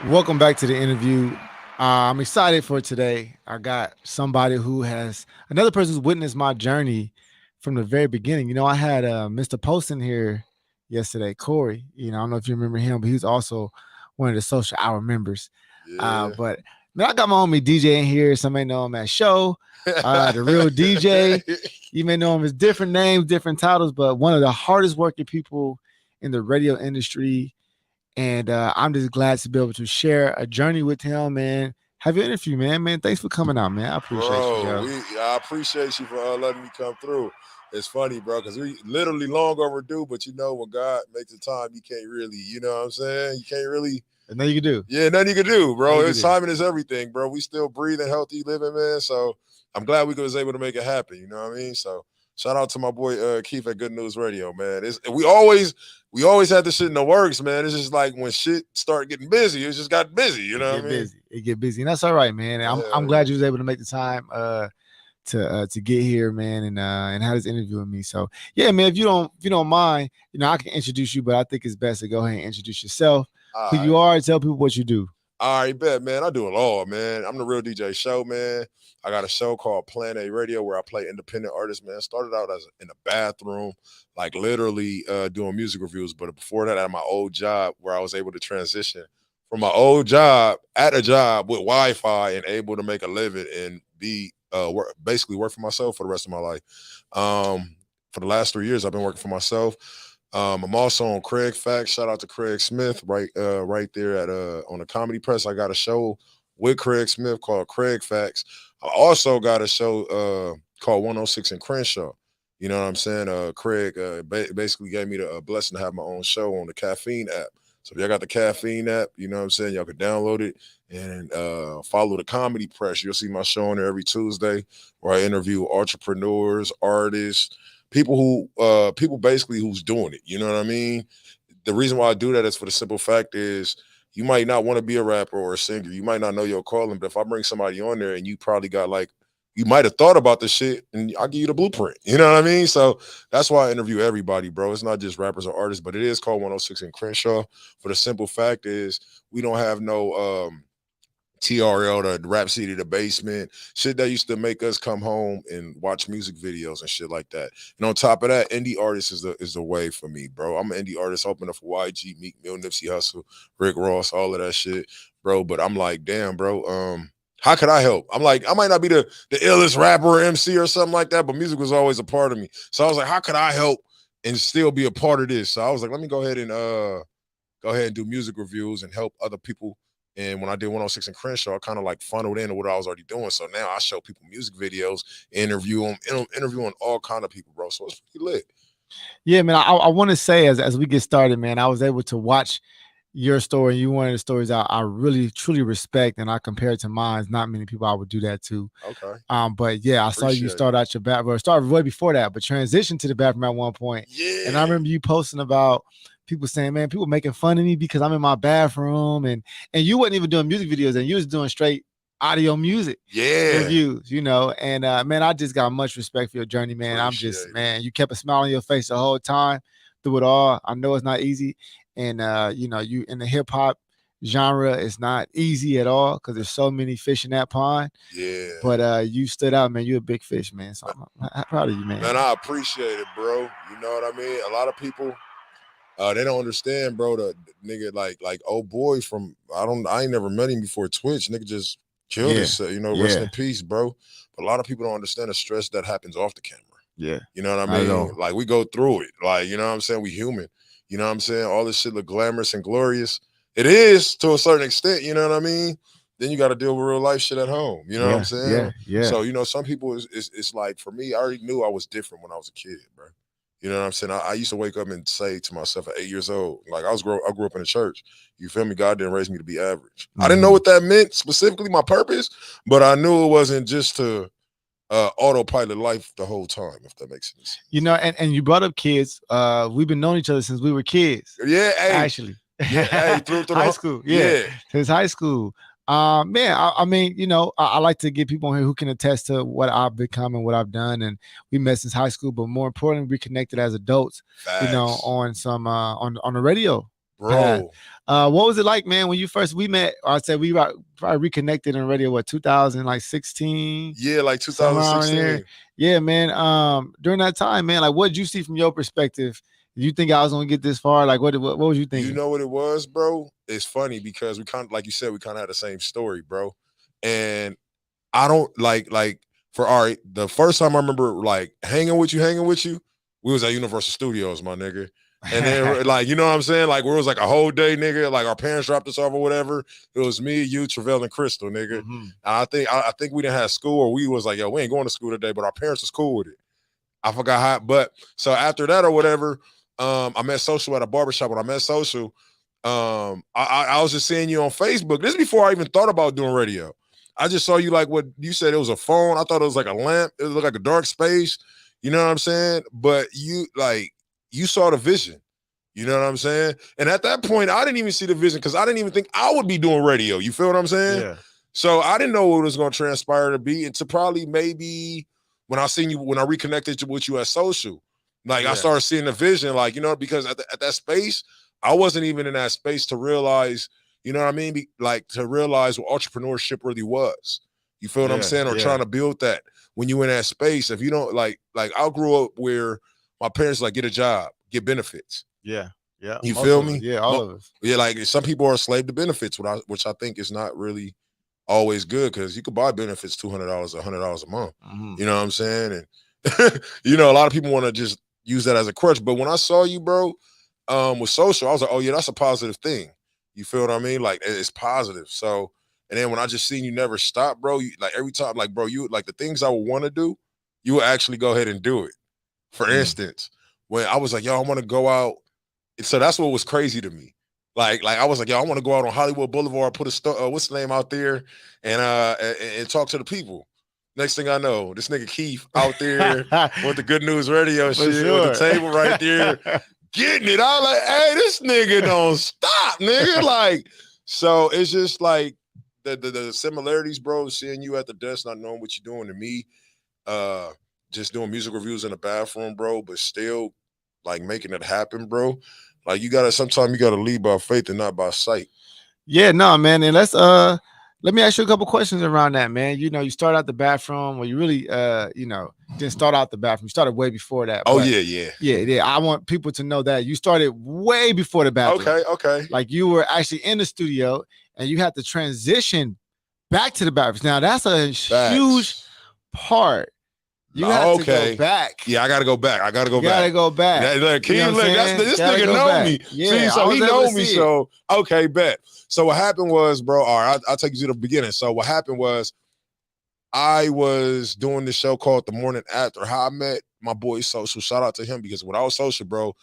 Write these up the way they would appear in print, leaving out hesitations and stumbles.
Welcome back to the interview. I'm excited for today. I got somebody who has another person who's witnessed my journey from the very beginning. I had Mr. Poston here yesterday, Corey. I don't know if you remember him, but he's also one of the social hour members. Yeah. But man, I got my homie DJ in here. Some may know him as Show, the real DJ. You may know him as different names, different titles, but one of the hardest working people in the radio industry, and I'm just glad to be able to share a journey with him and have your interview, man. Man, thanks for coming out, man. I appreciate you, Bro, yo. I appreciate you for letting me come through. It's funny, bro, because we literally long overdue, but when God makes the time, you can't really, you know what I'm saying? You can't really, And nothing you can do. yeah, nothing you can do, bro. Nothing you It's can do. timing is everything, bro. We still breathing, healthy, living, man. So I'm glad we was able to make it happen. You know what I mean? So shout out to my boy Keith at Good News Radio, man. We always had this shit in the works, man. It's just like when shit start getting busy, it just got busy. You It know get what I mean? busy. It get busy, and that's all right, man. I'm Hell glad yeah. you was able to make the time to get here, man, and have this interview with me. So yeah, man, if you don't mind, I can introduce you, but I think it's best to go ahead and introduce yourself, who All you right. are, and tell people what you do. All right, bet, man. I do it all, man. I'm the real DJ Show, man. I got a show called Plan A Radio where I play independent artists, man. Started out as in the bathroom, like literally doing music reviews. But before that, at my old job, where I was able to transition from my old job at a job with Wi-Fi and able to make a living and be basically work for myself for the rest of my life. For the last 3 years, I've been working for myself. I'm also on Craig Facts. Shout out to Craig Smith, right there at on the Comedy Press. I got a show with Craig Smith called Craig Facts. I also got a show called 106 in Crenshaw. You know what I'm saying? Craig basically gave me the blessing to have my own show on the Caffeine app. So if y'all got the Caffeine app, you know what I'm saying? Y'all could download it and follow the Comedy Press. You'll see my show on there every Tuesday where I interview entrepreneurs, artists, people basically who's doing it. You know what I mean? The reason why I do that is for the simple fact is you might not want to be a rapper or a singer. You might not know your calling, but if I bring somebody on there and you probably got like you might have thought about the shit and I'll give you the blueprint. You know what I mean? So that's why I interview everybody, bro. It's not just rappers or artists, but it is called 106 in Crenshaw. For the simple fact is we don't have no TRL, the Rap City, the Basement, shit that used to make us come home and watch music videos and shit like that. And on top of that, indie artist is the way for me, bro. I'm an indie artist opening for YG, Meek Mill, Nipsey Hussle, Rick Ross, all of that shit, bro. But I'm like, damn, bro. How could I help? I'm like, I might not be the illest rapper or MC or something like that, but music was always a part of me. So I was like, how could I help and still be a part of this? So I was like, let me go ahead and do music reviews and help other people. And when I did 106 in Crenshaw, I kind of like funneled into what I was already doing. So now I show people music videos, interviewing all kind of people, bro. So it's pretty lit. Yeah, man. I want to say as we get started, man, I was able to watch your story. You one of the stories I really truly respect, and I compare it to mine. Not many people I would do that to. Okay. But yeah, I saw you Appreciate it. start out your bathroom. Started way before that, but transition to the bathroom at one point. And I Yeah. remember you posting about people saying, "Man, people making fun of me because I'm in my bathroom," and you wasn't even doing music videos, and you was doing straight audio music Yeah. reviews, and man, I just got much respect for your journey, man. I'm just, Appreciate it. man, you kept a smile on your face the whole time through it all. I know it's not easy, and you in the hip hop genre, it's not easy at all because there's so many fish in that pond. Yeah. But you stood out, man. You're a big fish, man. So I'm proud of you, man. Man, I appreciate it, bro. You know what I mean? A lot of people they don't understand, bro. The nigga like oh boy from I ain't never met him before Twitch. Nigga just killed Yeah, himself, rest yeah, in peace, bro. But a lot of people don't understand the stress that happens off the camera. yeah. You know what I Not at mean? all. Like we go through it. Like, you know what I'm saying? We human. You know what I'm saying? All this shit look glamorous and glorious. It is to a certain extent, you know what I mean? Then you got to deal with real life shit at home. You know what I'm Yeah, yeah, saying? yeah. So, some people it's like for me, I already knew I was different when I was a kid, bro. You know what I'm saying? I used to wake up and say to myself at 8 years old, like I grew up in the church. You feel me? God didn't raise me to be average. I didn't know Mhm. what that meant specifically, my purpose, but I knew it wasn't just to autopilot life the whole time, if that makes sense. And you brought up kids. We've been knowing each other since we were kids, Yeah, hey, actually. yeah, hey, through the High school, yeah, yeah, since high school. Man, I mean, I like to get people on here who can attest to what I've become and what I've done, and we met since high school. But more importantly, we connected as adults, facts, on some on the radio. path. bro. What was it like, man, when we met? Or I said we probably reconnected in radio. What 2016? Yeah, like Somewhere around there. 2016. Yeah, man. During that time, man, like, what did you see from your perspective? Did you think I was gonna get this far? Like, what was you thinking? You know what it was, bro? It's funny because we kind of, like you said, we kind of had the same story, bro. And I don't like for all right. The first time I remember like hanging with you, we was at Universal Studios, my nigga. And then like, you know what I'm saying? Like where it was like a whole day, nigga. Like our parents dropped us off or whatever. It was me, you, Travell, and Crystal, nigga. And I think we didn't have school, or we was like, yo, we ain't going to school today, but our parents was cool with it. I forgot how, but so after that or whatever, I met Social at a barbershop. When I met Social, I was just seeing you on Facebook. This is before I even thought about doing radio. I just saw you like what you said. It was a phone. I thought it was like a lamp. It looked like a dark space. You know what I'm saying? But you saw the vision. You know what I'm saying? And at that point, I didn't even see the vision because I didn't even think I would be doing radio. You feel what I'm saying? Yeah. So I didn't know what it was going to transpire to be. And to probably maybe when I reconnected with you at Social, like I started seeing the vision, like, you know, because at that space, I wasn't even in that space to realize, you know what I mean? Like to realize what entrepreneurship really was. You feel what I'm saying? Or trying to build that when you in that space. If you don't like I grew up where my parents like get a job, get benefits. Yeah. Yeah. You feel me? Yeah, all of us. Yeah, like some people are a slave to benefits, which I think is not really always good because you could buy benefits $200, $100 a month. You know what I'm saying? And you know, a lot of people want to just use that as a crutch. But when I saw you, bro, with Social, I was like, oh yeah, that's a positive thing. You feel what I mean? Like it's positive. So, and then when I just seen you never stop, bro, like every time, like, bro, you like the things I would want to do, you would actually go ahead and do it. For instance, when I was like, yo, I want to go out. And so that's what was crazy to me. Like I was like, yo, I want to go out on Hollywood Boulevard, put what's the name out there, and talk to the people. Next thing I know, this nigga Keith out there with the Good News Radio shit, with the table right there, getting it. I was like, hey, this nigga don't stop, nigga. Like, so it's just like the similarities, bro. Seeing you at the desk, not knowing what you're doing, to me, just doing music reviews in the bathroom, bro, but still like making it happen, bro. Like sometimes you gotta lead by faith and not by sight. Yeah, no, man. And let me ask you a couple questions around that, man. You know, you start out the bathroom, well, you really didn't start out the bathroom. You started way before that. Oh, yeah. I want people to know that you started way before the bathroom. Okay. Like you were actually in the studio and you had to transition back to the bathroom. Now that's a huge part. You have to go back. Yeah, I gotta go back. You gotta go back. This nigga know me. Yeah, see, so he know me. So okay, bet. So what happened was, bro, all right, I'll take you to the beginning. So what happened was I was doing this show called The Morning After. How I met my boy Social. Shout out to him because when I was Social, bro,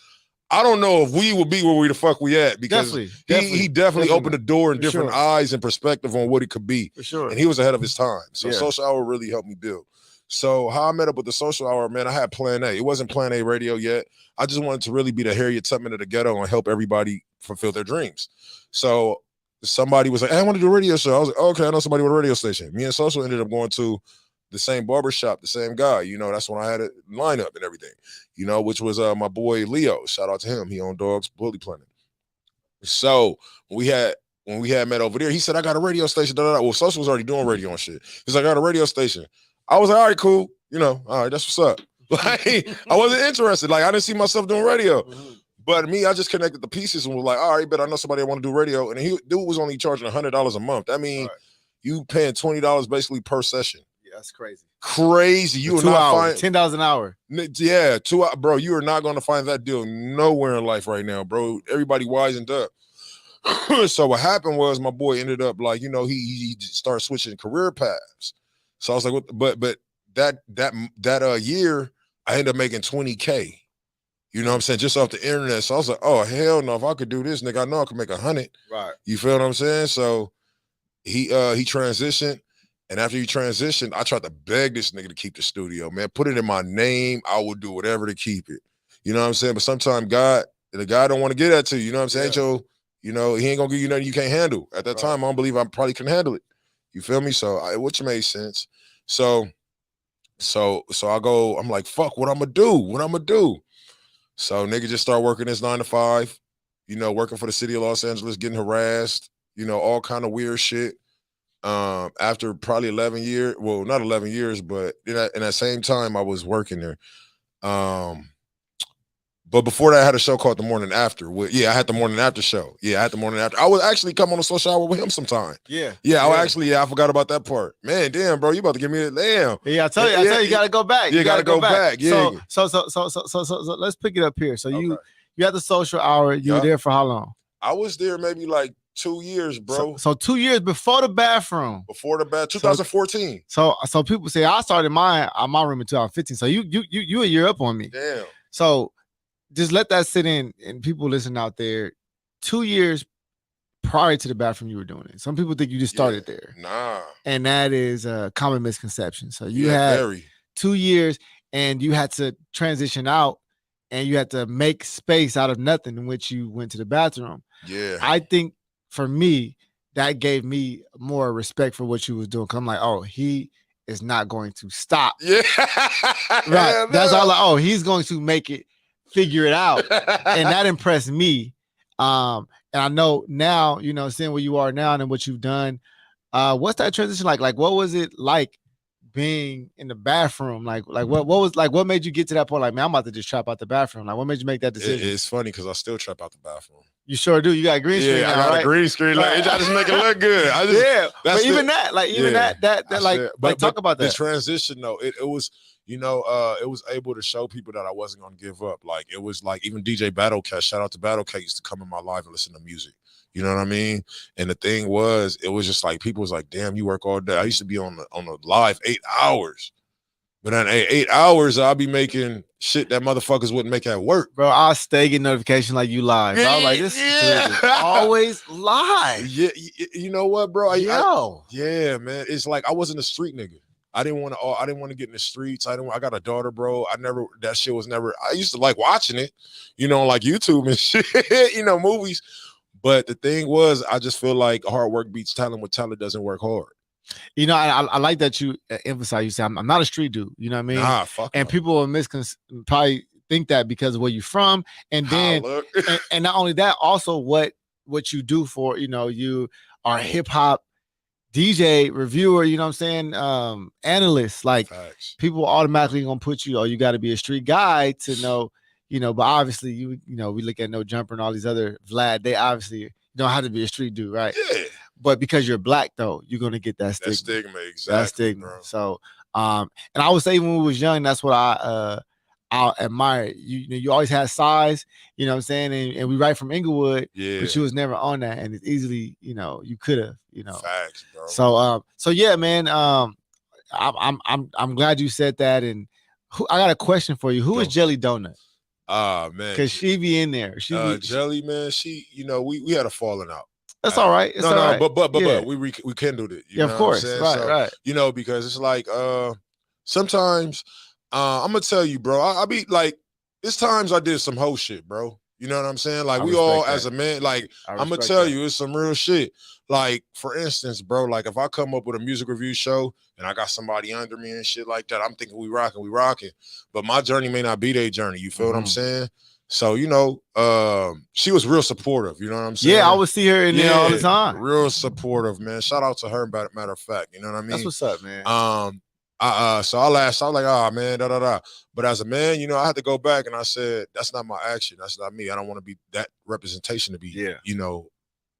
I don't know if we would be where the fuck we at because he definitely opened the door and different eyes and perspective on what it could be. For sure. And he was ahead of his time. So Social Hour really helped me build. So how I met up with the Social Hour, man, I had Plan A. It wasn't Plan A radio yet. I just wanted to really be the Harriet Tubman of the ghetto and help everybody fulfill their dreams. So somebody was like, hey, I want to do a radio show. I was like, oh, okay, I know somebody with a radio station. Me and Social ended up going to the same barbershop, the same guy. You know, that's when I had a lineup and everything, you know, which was my boy Leo. Shout out to him. He owned Dogs Bully Planet. So when we had met over there, he said, I got a radio station. Well, Social was already doing radio and shit. He's like, I got a radio station. I was like, all right, cool. You know, all right, that's what's up. Like, I wasn't interested. Like, I didn't see myself doing radio. But me, I just connected the pieces and was like, all right, but I know somebody that want to do radio. And dude was only charging $100 a month. I mean, you paying $20 basically per session. Yeah, that's crazy. Crazy. You are not finding $10 an hour. Yeah, 2 hours, bro. You are not going to find that deal nowhere in life right now, bro. Everybody wisened up. So what happened was my boy ended up like, you know, he started switching career paths. So I was like, but that year I ended up making $20K. You know what I'm saying? Just off the internet. So I was like, oh hell no, if I could do this, nigga, I know I could make 100. Right. You feel what I'm saying? So he transitioned. And after he transitioned, I tried to beg this nigga to keep the studio, man. Put it in my name. I would do whatever to keep it. You know what I'm saying? But sometimes the guy don't want to get that to you. You know what I'm saying? So, you know, he ain't gonna give you nothing you can't handle. At that time, I don't believe I probably can handle it. You feel me? So which made sense. So I go, I'm like, fuck, what I'm gonna do? So nigga just start working this 9 to 5. you know, working for the city of Los Angeles, getting harassed, you know, all kind of weird shit. After probably 11 years, well, not 11 years, but in that same time I was working there. But before that, I had a show called The Morning After. I had the Morning After show. Yeah, I had the Morning After. I would actually come on a social hour with him sometime. Yeah. I forgot about that part. Man, damn, bro, you about to give me a damn. Yeah, I tell you, you gotta go back. You gotta go back. Yeah. So let's pick it up here. So you had the social hour. You were there for how long? I was there maybe like 2 years, bro. So 2 years before the bathroom. 2014. So people say I started my room in 2015. So you a year up on me. Damn. So just let that sit in, and people listen out there. 2 years prior to the bathroom, you were doing it. Some people think you just started there. Nah. And that is a common misconception. So you had 2 years and you had to transition out and you had to make space out of nothing in which you went to the bathroom. Yeah. I think for me, that gave me more respect for what you was doing. 'Cause I'm like, oh, he is not going to stop. Yeah. Right. That's all. Like, oh, he's going to make it, figure it out. And that impressed me. And I know now, you know, seeing where you are now and what you've done, what's that transition like? Like, what was it like being in the bathroom? Like what made you get to that point? Like, man, I'm about to just trap out the bathroom. Like, what made you make that decision? It's funny because I still trap out the bathroom. You sure do. You got a green screen. Yeah, I got a green screen. Like, I just make it look good. But even that, talk about that. The transition though, it was, you know, it was able to show people that I wasn't gonna give up. Like, it was like even DJ Battlecat, shout out to Battlecat, used to come in my life and listen to music. You know what I mean? And the thing was, it was just like people was like, damn, you work all day. I used to be on the live 8 hours. But in 8 hours, I'll be making shit that motherfuckers wouldn't make at work. Bro, I'll stay getting notification like you live. I was like, this is always live. Yeah, you know what, bro? Yeah, man. It's like I wasn't a street nigga. I didn't want to get in the streets. I got a daughter, bro. That shit was never, I used to like watching it, you know, like YouTube and shit, you know, movies. But the thing was, I just feel like hard work beats talent when talent doesn't work hard. You know, I like that you emphasize. You say I'm not a street dude. You know what I mean? Nah, fuck. And people will probably think that because of where you're from, and then and not only that, also what you do for, you know, you are a hip hop DJ reviewer. You know what I'm saying? Analyst. Like, facts. People automatically gonna put you. Oh, you got to be a street guy to know. You know, but obviously you know, we look at No Jumper and all these other Vlad. They obviously don't have to be a street dude, right? Yeah. But because you're black, though, you're gonna get that stigma. Exactly. That stigma. Bro. So, and I would say when we was young, that's what I admire. You always had size. You know what I'm saying? And we right from Inglewood, but you was never on that, and it's easily, you know, you could have, you know. Facts, bro. So yeah, man. I'm glad you said that. And I got a question for you. Who is Jelly Donut? Ah, man, because she be in there. Jelly, man. She, you know, we had a falling out. That's all right. It's all right. But we rekindled it. You know of course. Right. You know, because it's like sometimes I'm gonna tell you, bro. I be like, it's times I did some whole shit, bro. You know what I'm saying? Like, we all as a man, like, I'm gonna tell you, it's some real shit. Like, for instance, bro, like if I come up with a music review show and I got somebody under me and shit like that, I'm thinking we rocking. But my journey may not be their journey. You feel what I'm saying? So, you know, she was real supportive. You know what I'm saying? Yeah, I would see her in there all the time. Real supportive, man. Shout out to her, matter of fact. You know what I mean? That's what's up, man. So I was like, oh man, But as a man, you know, I had to go back and I said, that's not my action. That's not me. I don't want to be that representation to be, you know,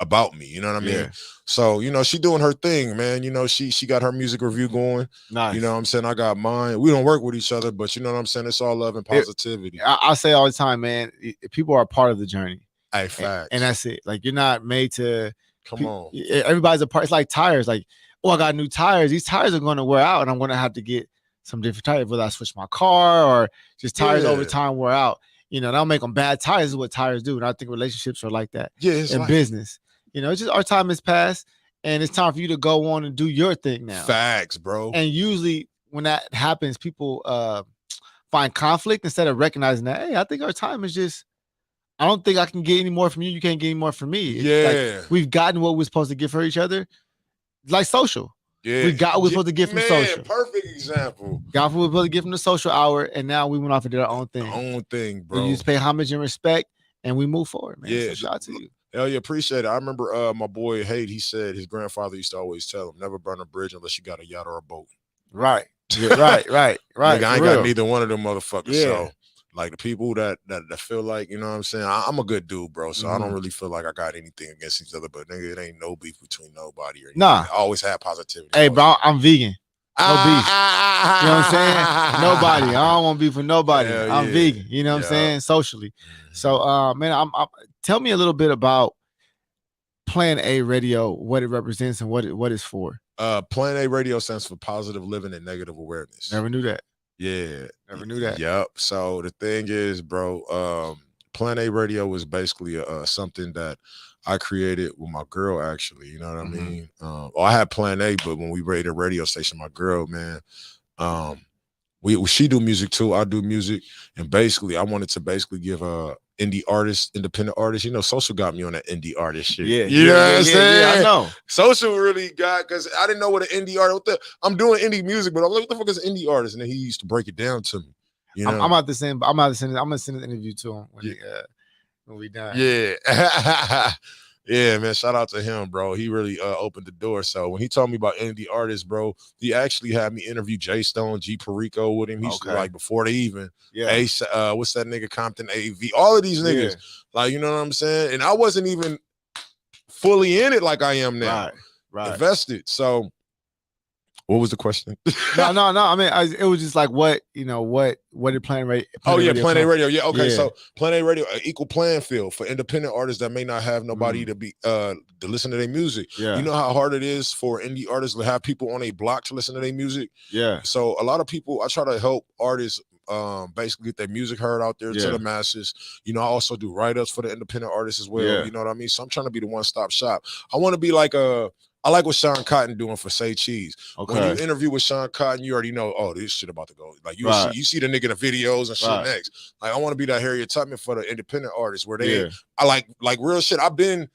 about me. You know what I mean? Yeah. So, you know, she doing her thing, man. You know, she got her music review going. Nice. You know what I'm saying? I got mine. We don't work with each other, but you know what I'm saying? It's all love and positivity. I say all the time, man, people are a part of the journey. Hey, facts. And that's it. Like, you're not made to come on. Everybody's a part. It's like tires. Like, oh, I got new tires. These tires are going to wear out, and I'm going to have to get some different tires, whether I switch my car or just tires over time wear out. You know, that'll make them bad tires is what tires do. And I think relationships are like that. Yeah, it's in business. You know, it's just our time has passed, and it's time for you to go on and do your thing now. Facts, bro. And usually when that happens, people find conflict instead of recognizing that, hey, I think our time is just, I don't think I can get any more from you. You can't get any more from me. Yeah. Like, we've gotten what we're supposed to give for each other. Like social. Yeah. We got what we're supposed to get from social. Perfect example. Got what we're supposed to get from the social hour, and now we went off and did our own thing. Our own thing, bro. We just pay homage and respect, and we move forward, man. Yeah, So shout out to you. Hell yeah, appreciate it. I remember my boy Haight, he said his grandfather used to always tell him, never burn a bridge unless you got a yacht or a boat. Right. Yeah, right. Nigga, I ain't got real. neither one of them motherfuckers. Yeah. So like the people that feel like, you know what I'm saying? I'm a good dude, bro. So I don't Mhm. really feel like I got anything against each other. But nigga, it ain't no beef between nobody or anything. Nah. I always have positivity. Hey, bro, I'm vegan. No beef. You You know what I'm saying? Nobody. I don't want beef with nobody. Hell I'm yeah. vegan. You know what I'm Yeah. saying? Socially. So, man, I'm tell me a little bit about Plan A Radio, what it represents and what it's for. Plan A Radio stands for positive living and negative awareness. Never knew that. Yeah. Never knew that. Yep. So the thing is, bro, Plan A Radio was basically something that I created with my girl, actually. You know what I mean? Well, I had Plan A, but when we raided a radio station, my girl, man, she do music too. I do music, and basically, I wanted to basically give indie artists, independent artists. You know, Social got me on that indie artist shit. Yeah. You know what I'm saying? Yeah, I know. Social really got, because I didn't know what an indie artist. I'm doing indie music, but I'm like, what the fuck is an indie artist? And then he used to break it down to me. You know, I'm gonna send an interview to him when we done. Yeah. Yeah, man. Shout out to him, bro. He really opened the door. So when he told me about indie artists, bro, he actually had me interview Jay Stone, G Perico with him. He used to, like, before they even Ace, what's that nigga, Compton AV, all of these niggas. Like, you know what I'm saying? And I wasn't even fully in it like I am now. Right. Invested. So what was the question? No. I mean, it was just like what did Plan A? Plan A Radio. Yeah, okay. Yeah. So Plan A Radio, an equal playing field for independent artists that may not have nobody to be to listen to their music. Yeah. You know how hard it is for indie artists to have people on a block to listen to their music. Yeah. So a lot of people, I try to help artists basically get their music heard out there to the masses. You know, I also do write-ups for the independent artists as well. Yeah. You know what I mean? So I'm trying to be the one-stop shop. I want to be like I like what Sean Cotton doing for Say Cheese. Okay. When you interview with Sean Cotton, you already know, oh, this shit about to go. Like you see the nigga in the videos and shit next. Like I want to be that Harriet Tubman for the independent artists where they I like real shit. I've been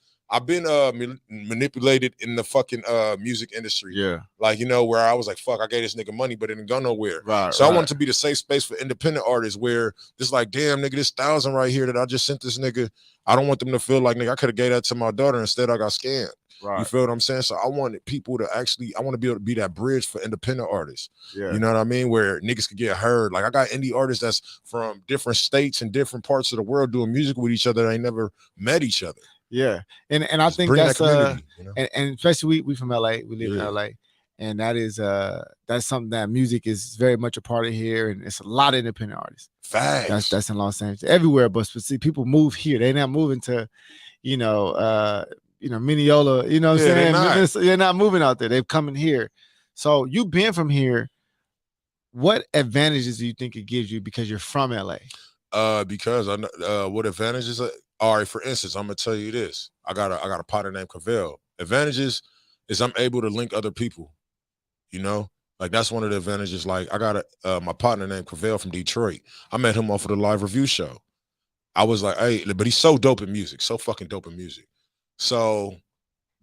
manipulated in the fucking music industry. Yeah. Like, you know, where I was like, fuck, I gave this nigga money, but it didn't go nowhere. Right. So I wanted to be the safe space for independent artists where it's like, damn, nigga, this 1,000 right here that I just sent this nigga. I don't want them to feel like, nigga, I could have gave that to my daughter. Instead, I got scammed. Right. You feel what I'm saying? So I wanted people to I want to be able to be that bridge for independent artists. Yeah. You know what I mean? Where niggas could get heard. Like I got indie artists that's from different states and different parts of the world doing music with each other. They ain't never met each other. Yeah. And I think that's you know? and especially we from LA. We live in LA. And that is that's something that music is very much a part of here, and it's a lot of independent artists. Facts. That's in Los Angeles, everywhere, but see, people move here. They're not moving to, Mineola. You know what I'm saying? They're not moving out there. They've come in here. So you being from here, what advantages do you think it gives you because you're from LA? Because I know what advantages. All right, for instance, I'm gonna tell you this. I got a partner named Cavell. Advantages is I'm able to link other people. You know, like that's one of the advantages. Like I got my partner named Cavell from Detroit. I met him off of the live review show. I was like, hey, but he's so dope in music, so fucking dope in music. So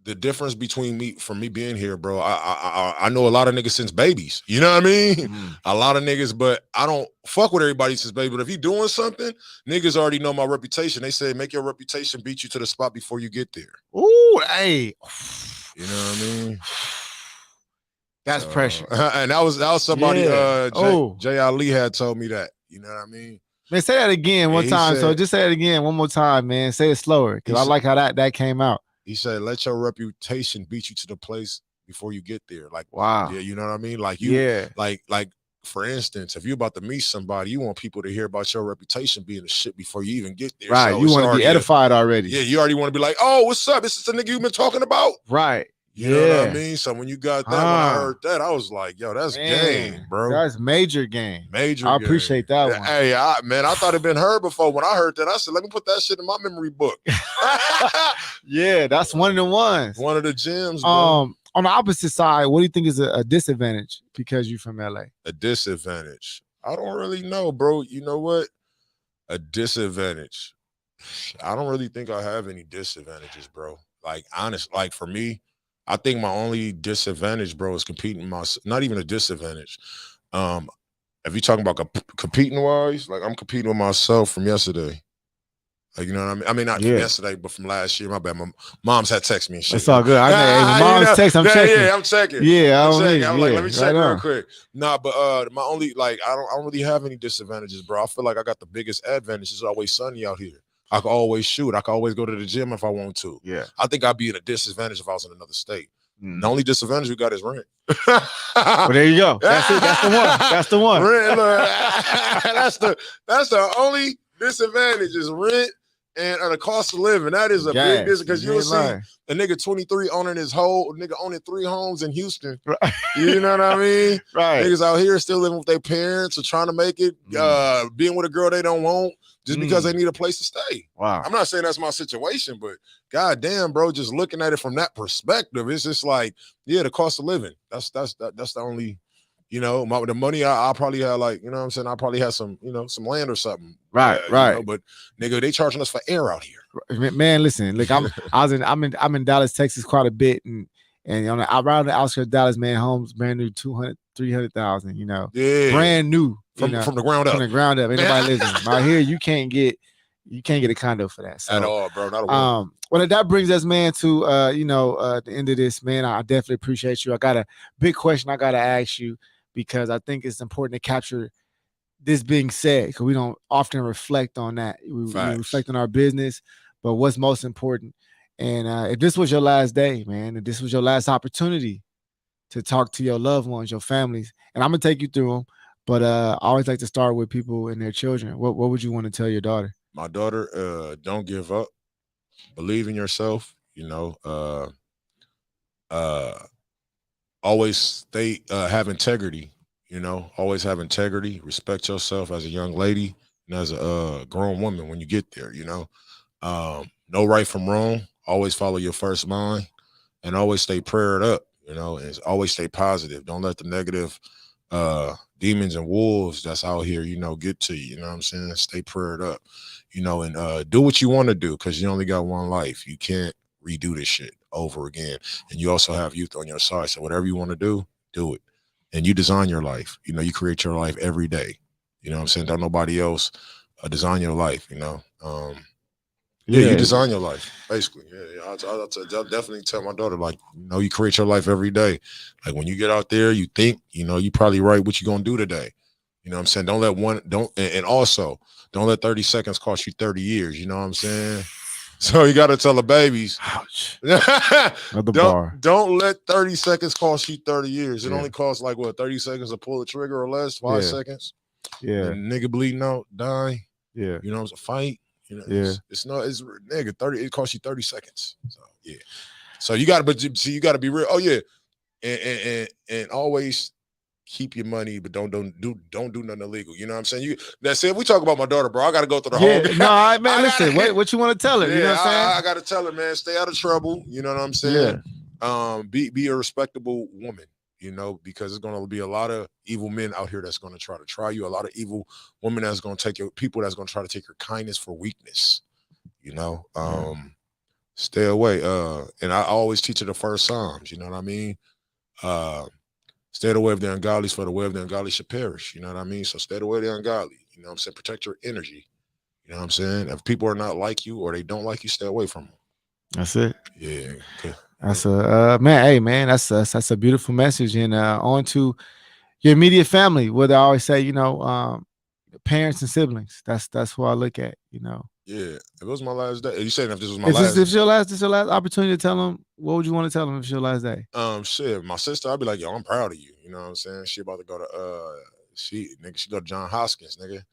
the difference between me being here, bro, I know a lot of niggas since babies. You know what I mean? A lot of niggas, but I don't fuck with everybody since baby. But if you doing something, niggas already know my reputation. They say make your reputation beat you to the spot before you get there. Ooh, hey. You know what I mean? That's pressure. And that was somebody Jay Ali had told me that. You know what I mean? Man, say that again one time. So just say it again one more time, man. Say it slower. Because I like how that came out. He said, let your reputation beat you to the place before you get there. Like, wow. Yeah, you know what I mean? Like you like for instance, if you're about to meet somebody, you want people to hear about your reputation being a shit before you even get there. Right. So you want to be edified already. Yeah, you already want to be like, oh, what's up? This is the nigga you've been talking about. Right. You know what I mean? So when you got that, when I heard that, I was like, yo, that's game, bro. That's major game. Major I appreciate that one. Hey, I thought it'd been heard before. When I heard that, I said, let me put that shit in my memory book. Yeah, that's one of the ones. One of the gems, bro. On the opposite side, what do you think is a disadvantage because you're from LA? A disadvantage? I don't really know, bro. You know what? A disadvantage. I don't really think I have any disadvantages, bro. Like, honest, like for me, I think my only disadvantage, bro, is competing not even a disadvantage. If you're talking about competing wise, like I'm competing with myself from yesterday. Like, you know what I mean? I mean, not from yesterday, but from last year. My bad. My mom's had text me and shit. It's all good. I know. Hey, my mom's text. I'm checking. Yeah, I'm checking. Yeah, I'm checking. I'm like, let me right check real quick. Nah, but my only I don't really have any disadvantages, bro. I feel like I got the biggest advantage. It's always sunny out here. I can always shoot. I can always go to the gym if I want to. Yeah. I think I'd be at a disadvantage if I was in another state. The only disadvantage we got is rent. Well, there you go. That's it. That's the one. That's the one. Rent, that's the only disadvantage is rent and the cost of living. That is a big disadvantage because you'll see a nigga 23 owning his whole nigga owning 3 homes in Houston. Right. You know what I mean? Right. Niggas out here still living with their parents or trying to make it, being with a girl they don't want just because they need a place to stay. Wow. I'm not saying that's my situation, but goddamn, bro, just looking at it from that perspective, it's just like, yeah, the cost of living. That's the only, you know, the money I probably had, like, you know what I'm saying? I probably had some, you know, some land or something. Right, right. You know, but nigga, they charging us for air out here. Man, listen, look, I'm in Dallas, Texas quite a bit, and around the outskirts of Dallas, man, homes brand new 200, 300,000, you know. Yeah. Brand new. From the ground up. From the ground up. Ain't nobody living. Out here, you can't get a condo for that. So, at all, bro. Not a one. Well, that brings us, man, to the end of this, man. I definitely appreciate you. I got a big question I gotta ask you because I think it's important to capture this being said, because we don't often reflect on that. We reflect on our business, but what's most important. And if this was your last day, man, if this was your last opportunity to talk to your loved ones, your families, and I'm gonna take you through them. But I always like to start with people and their children. What would you want to tell your daughter? My daughter, don't give up. Believe in yourself. You know, always stay, have integrity. You know, always have integrity. Respect yourself as a young lady and as a grown woman when you get there. You know, know right from wrong. Always follow your first mind, and always stay prayed up. You know, and always stay positive. Don't let the negative demons and wolves that's out here, you know, get to you. You know what I'm saying? Stay prayed up, you know, and do what you want to do, because you only got one life. You can't redo this shit over again. And you also have youth on your side. So whatever you want to do it. And you design your life. You know, you create your life every day. You know what I'm saying? Don't nobody else design your life, you know. Yeah, you design your life, basically. Yeah, I'll definitely tell my daughter, like, you know, you create your life every day. Like, when you get out there, you think, you know, you probably write what you're going to do today. You know what I'm saying? And also, don't let 30 seconds cost you 30 years. You know what I'm saying? So you got to tell the babies. Ouch. Don't let 30 seconds cost you 30 years. It only costs, like, what, 30 seconds to pull the trigger or less? 5 seconds? Yeah. And nigga bleeding out, die. Yeah. You know, it's a fight. You know, it's nigga 30. It costs you 30 seconds. So yeah. So you got to, you got to be real. Oh yeah, and always keep your money, but don't do nothing illegal. You know what I'm saying? That's it. We talk about my daughter, bro. I got to go through the whole. No, man. Listen, what you want to tell her? Yeah, you know what I'm saying? I got to tell her, man. Stay out of trouble. You know what I'm saying? Yeah. Be a respectable woman. You know, because there's going to be a lot of evil men out here that's going to try you. A lot of evil women that's going to take your people that's going to try to take your kindness for weakness. You know, stay away. And I always teach her the first Psalms. You know what I mean? Stay away of the ungodly, for the way of the ungodly should perish. You know what I mean? So stay away of the ungodly. You know what I'm saying? Protect your energy. You know what I'm saying? If people are not like you or they don't like you, stay away from them. That's it. Yeah. Okay. That's man. Hey, man, that's a beautiful message. And on to your immediate family. What I always say, you know, parents and siblings. That's who I look at. You know. Yeah. If it was my last day, you saying if this was my last? This your last opportunity to tell them? What would you want to tell them if it's your last day? Shit. My sister, I'd be like, yo, I'm proud of you. You know what I'm saying? She about to go to she go to John Hopkins, nigga.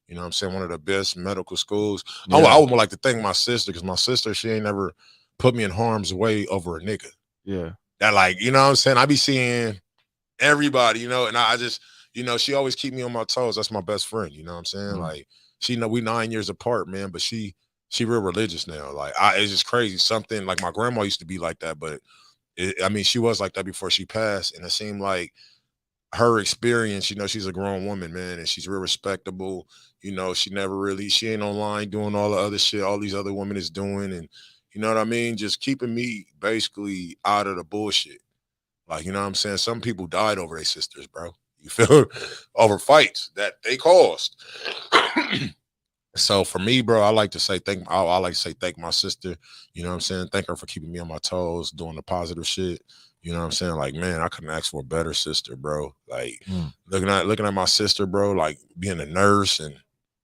You know what I'm saying? One of the best medical schools. Yeah. I would like to thank my sister, because my sister, she ain't never put me in harm's way over a nigga. Yeah. That, like, you know what I'm saying? I be seeing everybody, you know, and I just, you know, she always keep me on my toes. That's my best friend, you know what I'm saying? Mm-hmm. Like, she know we 9 years apart, man, but she real religious now. Like, it's just crazy. Something like my grandma used to be like that, but I mean, she was like that before she passed, and it seemed like her experience, you know, she's a grown woman, man, and she's real respectable. You know, she ain't online doing all the other shit all these other women is doing, and you know what I mean? Just keeping me basically out of the bullshit. Like, you know what I'm saying? Some people died over their sisters, bro. You feel? Over fights that they caused. So for me, bro, I like to say I like to say thank my sister. You know what I'm saying? Thank her for keeping me on my toes, doing the positive shit. You know what I'm saying? Like, man, I couldn't ask for a better sister, bro. Like looking at my sister, bro, like being a nurse and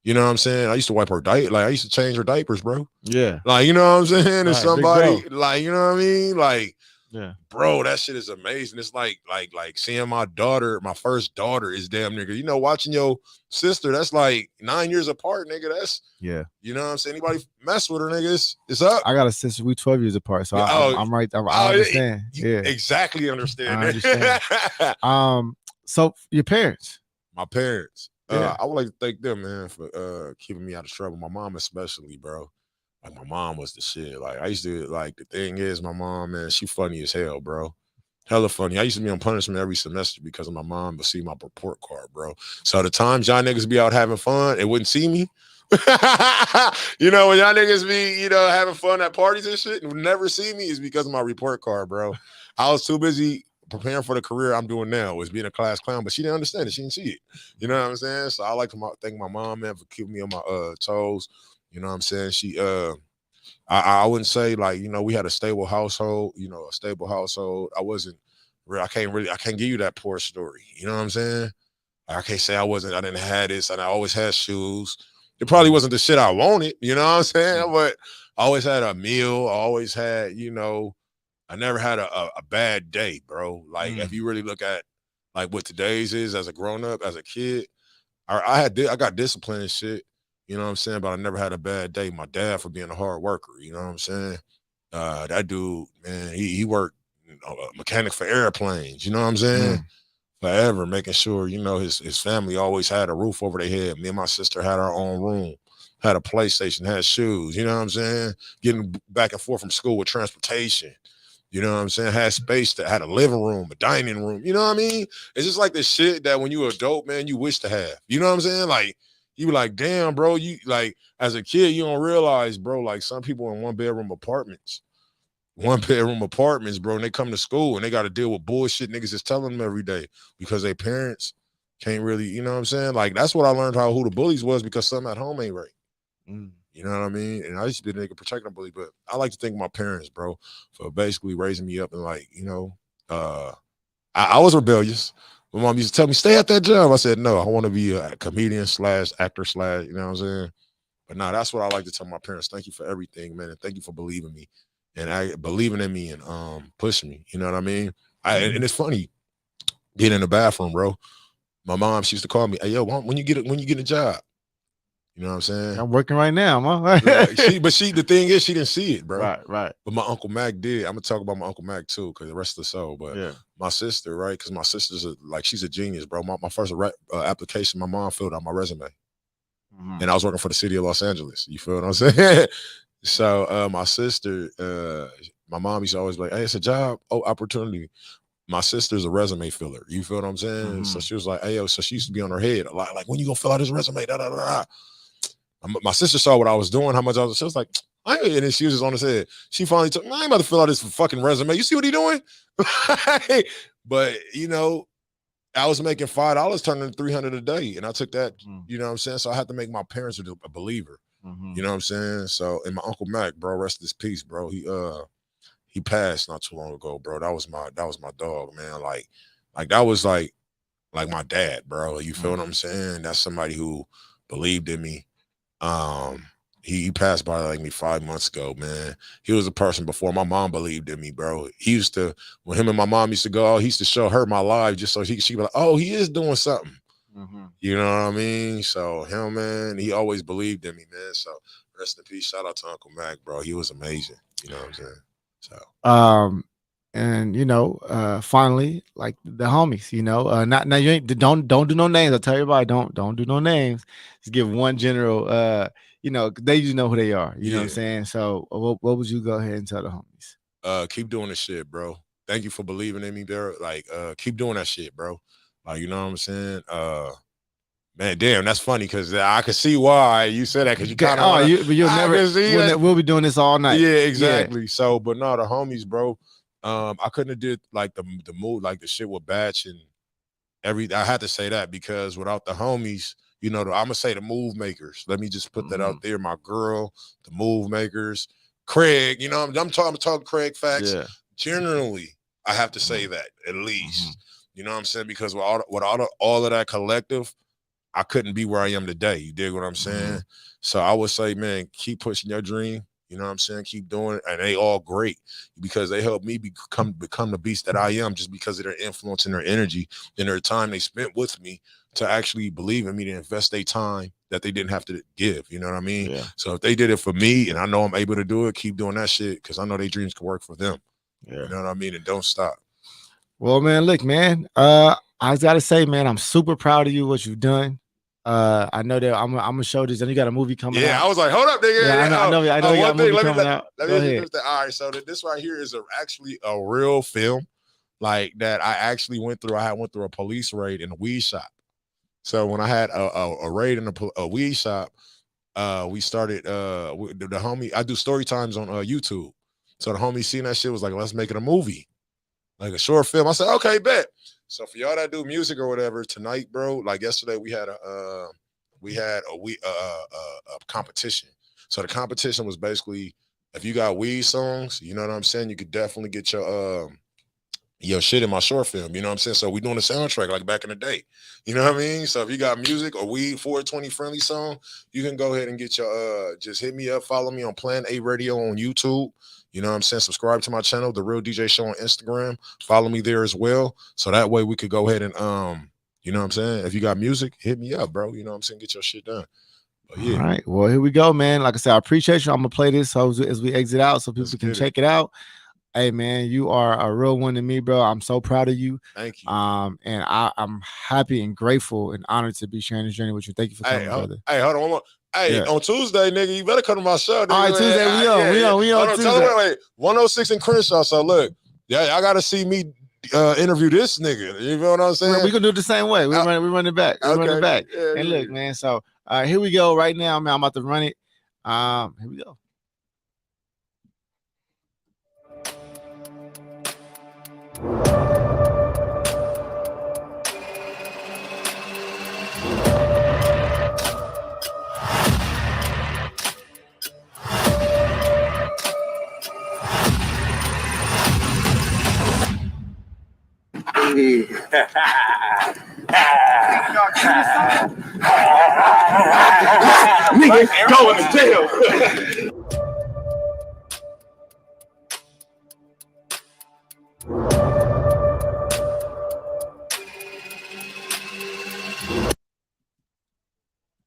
you know what I'm saying? I used to wipe her like I used to change her diapers, bro. Yeah. Like, you know what I'm saying? And Right, big bro. somebody, like, you know what I mean? Like, Yeah. bro, that shit is amazing. It's like seeing my daughter, my first daughter is damn nigga. You know, watching your sister, that's like 9 years apart, nigga. That's Yeah. you know what I'm saying? Anybody mess with her, nigga, it's up. I got a sister. We 12 years apart, so I'm right. I understand. Yeah, exactly understand. I understand. So your parents? My parents. Yeah. I would like to thank them, man, for keeping me out of trouble. My mom especially, bro. Like my mom was the shit. Like I used to like the thing is my mom, man, she funny as hell, bro. Hella funny. I used to be on punishment every semester because of my mom, but see my report card, bro. So the times y'all niggas be out having fun and wouldn't see me. You know, when y'all niggas be, you know, having fun at parties and shit and would never see me is because of my report card, bro. I was too busy preparing for the career I'm doing now, was being a class clown, but she didn't understand it. She didn't see it. You know what I'm saying? So I like to thank my mom, man, for keeping me on my toes. You know what I'm saying? She I wouldn't say like, you know, we had a stable household, you know, a stable household. I can't give you that poor story. You know what I'm saying? I can't say I didn't have this and I always had shoes. It probably wasn't the shit I wanted, you know what I'm saying? But I always had a meal. I always had, you know, I never had a bad day, bro. Like if you really look at like what today's is as a grown up, as a kid, I got discipline and shit. You know what I'm saying? But I never had a bad day. My dad for being a hard worker. You know what I'm saying? That dude, man, he worked mechanic for airplanes. You know what I'm saying? Forever making sure, you know, his family always had a roof over their head. Me and my sister had our own room, had a PlayStation, had shoes. You know what I'm saying? Getting back and forth from school with transportation. You know what I'm saying? Had space that had a living room, a dining room. You know what I mean? It's just like the shit that when you adult, man, you wish to have. You know what I'm saying? Like you be like, damn, bro, you like as a kid, you don't realize, bro, like some people in one bedroom apartments, bro, and they come to school and they got to deal with bullshit niggas is telling them every day because their parents can't really, you know what I'm saying? Like that's what I learned who the bullies was because something at home ain't right. You know what I mean? And I used to be a nigga protecting a bully, but I like to thank my parents, bro, for basically raising me up and like, you know, I was rebellious. My mom used to tell me, stay at that job. I said, no, I want to be a comedian / actor / you know what I'm saying? But nah, that's what I like to tell my parents. Thank you for everything, man. And thank you for believing me and believing in me and pushing me. You know what I mean? And it's funny, getting in the bathroom, bro. My mom, she used to call me, hey, yo, when you get a job. You know what I'm saying? I'm working right now, man. The thing is, she didn't see it, bro. Right. But my Uncle Mac did. I'm gonna talk about my Uncle Mac too, because the rest of the soul. But yeah, my sister, right? Because my sister's she's a genius, bro. My first application, my mom filled out my resume, and I was working for the city of Los Angeles. You feel what I'm saying? So my sister, my mom used to always be like, hey, it's a job opportunity. My sister's a resume filler. You feel what I'm saying? So she was like, hey, yo, so she used to be on her head a lot, like, when you gonna fill out this resume? Da, da, da, da. My sister saw what I was doing, how much I was. She was like, and then she was just on his head. She finally took, I ain't about to fill out this fucking resume. You see what he doing? But, you know, I was making $5 turning $300 a day. And I took that, you know what I'm saying? So I had to make my parents a believer. You know what I'm saying? So, and my Uncle Mac, bro, rest his peace, bro. He passed not too long ago, bro. That was my dog, man. Like that was like my dad, bro. You feel what I'm saying? That's somebody who believed in me. He passed by like me 5 months ago, man. He was a person before my mom believed in me, bro. He used to, when him and my mom used to go, he used to show her my life just so she'd be like, oh, he is doing something. You know what I mean? So him, man, he always believed in me, man. So rest in peace. Shout out to Uncle Mac, bro. He was amazing. You know what I'm saying? So and you know, finally, like the homies, you know, not now you ain't don't do no names. I tell everybody, don't do no names. Just give one general. You know, they just know who they are. You know what I'm saying? So, what would you go ahead and tell the homies? Keep doing this shit, bro. Thank you for believing in me, bro. Like, keep doing that shit, bro. Like, you know what I'm saying? Man, damn, that's funny because I can see why you said that because you kind of. But you'll never. We'll be doing this all night. Yeah, exactly. Yeah. So, but no, the homies, bro. I couldn't have did like the move, like the shit with Batch and I had to say that because without the homies, you know, I'm gonna say the move makers. Let me just put that out there. My girl, the move makers, Craig. You know, I'm talking Craig facts. Yeah. Generally, I have to say that at least. You know what I'm saying? Because with all of that collective, I couldn't be where I am today. You dig what I'm saying? So I would say, man, keep pushing your dream. You know what I'm saying? Keep doing it. And they all great because they helped me become the beast that I am just because of their influence and their energy and their time they spent with me to actually believe in me, to invest their time that they didn't have to give. You know what I mean? Yeah. So if they did it for me and I know I'm able to do it, keep doing that shit because I know their dreams can work for them. Yeah. You know what I mean? And don't stop. Well, man, look, man, I just gotta say, man, I'm super proud of you, what you've done. I know that I'm gonna show this, and you got a movie coming out. Yeah, I was like, hold up, nigga. Yeah, I know you got a movie coming out. Let me introduce that. All right, so this right here is actually a real film, like that I actually went through. I went through a police raid in a weed shop. So when I had a raid in a weed shop, we started the homie. I do story times on YouTube. So the homie seen that shit was like, let's make it a movie, like a short film. I said, okay, bet. So for y'all that do music or whatever tonight, bro, like yesterday we had a competition. So the competition was basically if you got weed songs, you know what I'm saying, you could definitely get your shit in my short film. You know what I'm saying? So we doing a soundtrack like back in the day. You know what I mean? So if you got music or weed 420 friendly song, you can go ahead and get your just hit me up, follow me on Plan A Radio on YouTube. You know what I'm saying? Subscribe to my channel, The Real DJ Show on Instagram. Follow me there as well. So that way we could go ahead and you know what I'm saying? If you got music, hit me up, bro. You know what I'm saying? Get your shit done. But yeah. All right. Well, here we go, man. Like I said, I appreciate you. I'm gonna play this as we exit out so people can check it out. Hey, man, you are a real one to me, bro. I'm so proud of you. Thank you. And I'm happy and grateful and honored to be sharing this journey with you. Thank you for coming, brother. Hey, hold on one more. Hey, on Tuesday, nigga, you better come to my show. Nigga. All right, Tuesday, we on Tuesday. Wait, 106 in Crenshaw. So look, yeah, I gotta see me interview this nigga. You know what I'm saying? We can do it the same way. We run it back. We run it back. Yeah, and look, man. So here we go. Right now, man, I'm about to run it. Here we go. Nigga going to jail.